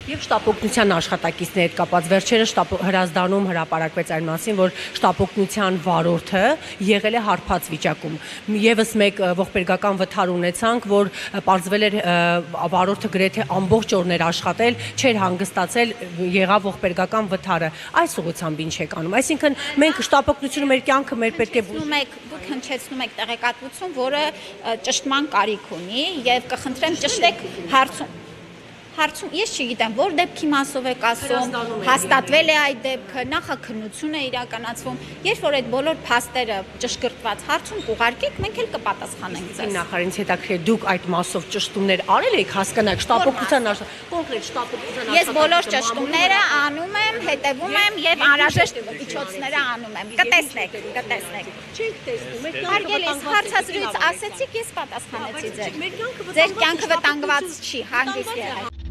Եվ շտապօգնության աշխատակիցների հետ կապված վերջերս հրազդանում հրապարակվեց այն մասին, որ շտապօգնության վարորդը եղել է հարբած վիճակում։ Եվս մեկ ողբերգական վթար ունեցանք, որ պարզվել էր վարորդը գրեթե ամբողջ օրներ աշխատել, չէր հանգստացել, եղավ ողբերգական վթարը։ Այս ուղղությամբ ինչ եք անում։ Այսինքն մենք շտապօգնությունը մեր կյանքը մեր պետք է դուք հնչեցնում եք տեղեկատվություն, որը ճշտման կարիք ունի եւ կխնդրեմ ճշտեք հարցում ես չգիտեմ, որ դեպքի մասով եք ասում, հաստատվել է այդ դեպքը, նախաքննություն է իրականացվում, երբ որ այդ բոլոր փաստերը ճշգրտված հարցում կուղարկեք, մենք էլ կպատասխանենք ձեզ։ Նախարարինց հետաքրքիր դուք այդ մասով ճշտումներ արել եք, հասկանաք, շտապօգնության կոնկրետ շտապօգնության Ես բոլոր ճշտումները անում եմ, հետևում եմ եւ անհրաժեշտ միջոցները անում եմ։ Կտեսնեք։ Չենք տեսնում։ Հարգելիս, հարցազրույց ասեցիք, ես պատասխանեցի ձեր։ Ձեր կյանքը վտանգված չի, հանգիստ եղեք։